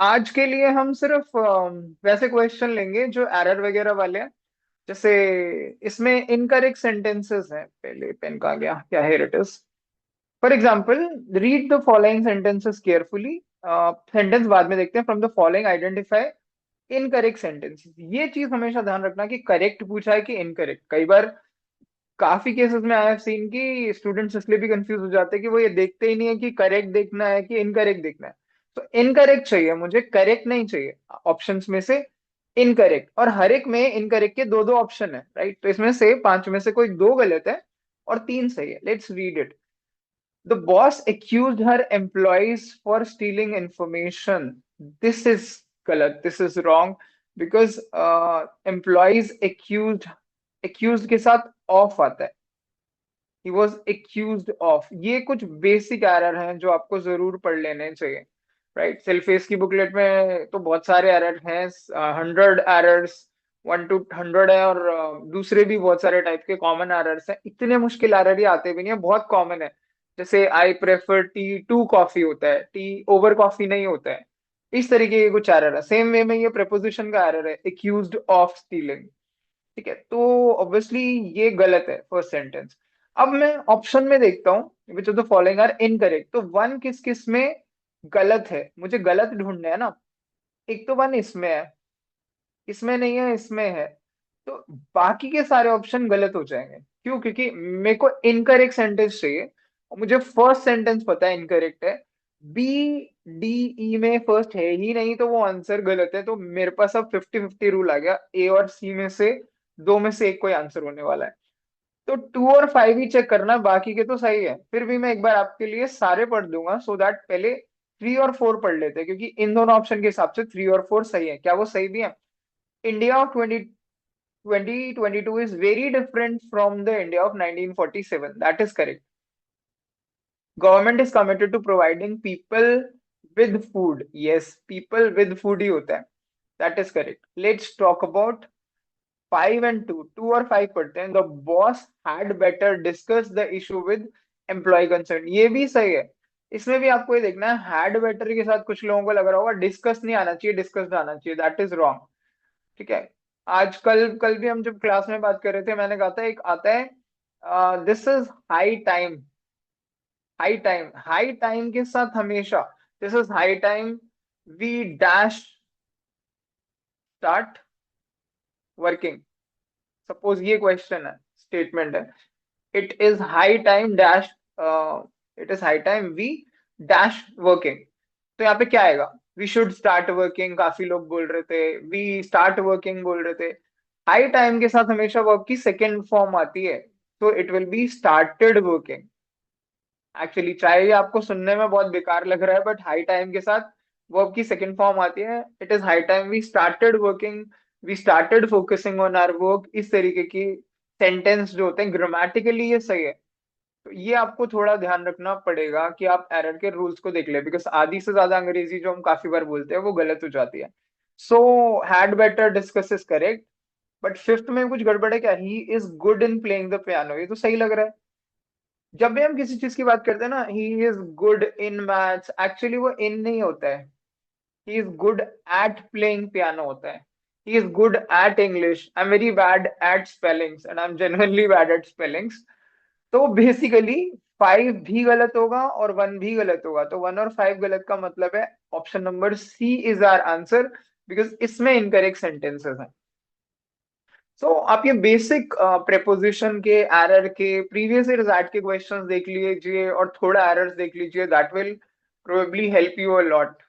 आज के लिए हम सिर्फ वैसे क्वेश्चन लेंगे जो एरर वगैरह वाले हैं। जैसे इसमें इनकरेक्ट सेंटेंसेस हैं। पहले पेन कहाँ गया, क्या, here it is. For example, read the following sentences carefully. Sentence बाद में देखते हैं। From the following identify incorrect sentences. ये चीज हमेशा ध्यान रखना कि करेक्ट पूछा है कि इनकरेक्ट। कई बार काफी केसेस में आई हैव सीन कि स्टूडेंट्स इसलिए भी कंफ्यूज हो जाते हैं कि वो ये देखते ही नहीं है कि करेक्ट देखना है कि इनकरेक्ट देखना है। तो इनकरेक्ट चाहिए मुझे, करेक्ट नहीं चाहिए ऑप्शंस में से। इनकरेक्ट, और हर एक में इनकरेक्ट के दो दो ऑप्शन है, राइट। तो इसमें से पांच में से कोई दो गलत है और तीन सही है। Let's read it. The boss accuse her employees for stealing information. This is गलत, this is wrong. Because employees accuse, accuse के साथ ऑफ आता है। He was accuse of. ये कुछ बेसिक एरर हैं जो आपको जरूर पढ़ लेने चाहिए, राइट। सेल्फेस की बुकलेट में तो बहुत सारे एरर हैं, 100 एरर्स, 1 to 100 है। और दूसरे भी बहुत सारे टाइप के कॉमन एरर्स हैं। इतने मुश्किल एरर ही आते भी नहीं है, बहुत कॉमन है। जैसे I prefer tea to coffee होता है, टी ओवर कॉफी नहीं होता है। इस तरीके के कुछ एरर है। सेम वे में ये प्रेपोजिशन का एरर है, एक्यूज्ड ऑफ स्टीलिंग। ठीक है, तो ऑब्वियसली ये गलत है फर्स्ट सेंटेंस। अब मैं ऑप्शन में देखता हूँ which of the following are incorrect. तो वन किस किस में गलत है, मुझे गलत ढूंढना है ना। एक तो वन इसमें है, इसमें नहीं है, इसमें है। तो बाकी के सारे ऑप्शन गलत हो जाएंगे। क्यों? क्योंकि मेरे को इनकरेक्ट सेंटेंस चाहिए और मुझे फर्स्ट सेंटेंस पता है इनकरेक्ट है। बी डी ई में फर्स्ट है ही नहीं, तो वो आंसर गलत है। तो मेरे पास अब 50-50 रूल आ गया, ए और सी में से दो में से एक कोई आंसर होने वाला है। तो 2 और 5 ही चेक करना, बाकी के तो सही है। फिर भी मैं एक बार आपके लिए सारे पढ़ दूंगा, सो दैट पहले 3 और 4 पढ़ लेते हैं, क्योंकि इन दोनों ऑप्शन के हिसाब से 3 और 4 सही है। क्या वो सही भी है? India of 2022 is very different from the India of 1947. That is correct. Government is committed to providing people with food. Yes, people with food ही होता है. That is correct. Let's talk about 5 and 2. 2 और 5 पढ़ते हैं. The boss had better discuss the issue with employee concern. ये भी सही है। इसमें भी आपको ये देखना है, had better के साथ कुछ लोगों को लग रहा होगा डिस्कस नहीं आना चाहिए, डिस्कस आना चाहिए। That is wrong. ठीक है। आज कल कल भी हम जब क्लास में बात कर रहे थे, मैंने कहा था एक आता है, this is high time. High time, high time के साथ हमेशा this is high time, we dash start working. Suppose ये क्वेश्चन है, स्टेटमेंट है, it is high time dash, it is high time we dash working. तो यहाँ पे क्या आएगा? वी शुड स्टार्ट वर्किंग, काफी लोग बोल रहे थे। वी स्टार्ट वर्किंग बोल रहे थे। हाई टाइम के साथ हमेशा वर्ब की सेकेंड फॉर्म आती है, तो it will be started working. Actually चाहे ये आपको सुनने में बहुत बेकार लग रहा है, बट हाई टाइम के साथ वर्ब की सेकेंड फॉर्म आती है। It is high time we started working, we started focusing on our work. इस तरीके की सेंटेंस जो होते हैं, ग्रामेटिकली ये सही है। तो ये आपको थोड़ा ध्यान रखना पड़ेगा कि आप एरर के रूल्स को देख ले, बिकॉज आधी से ज्यादा अंग्रेजी जो हम काफी बार बोलते हैं वो गलत हो जाती है। So had better discuss is correct. But fifth में कुछ गड़बड़ है क्या? He is good in playing the piano, ये तो सही लग रहा है। जब भी हम किसी चीज की बात करते हैं ना, he is good in maths, actually वो इन नहीं होता है। He is good at playing piano होता है। He is good at English. I am very bad at spellings and I am genuinely bad at spellings. तो बेसिकली 5 भी गलत होगा और 1 भी गलत होगा। तो 1 और 5 गलत का मतलब है option number C is our answer, because इसमें इनकरेक्ट सेंटेंसेस हैं। सो आप ये बेसिक प्रेपोजिशन के, एरर के, प्रीवियस ईयर एट के क्वेश्चंस देख लीजिए और थोड़ा एरर्स देख लीजिए। That will probably help you a lot.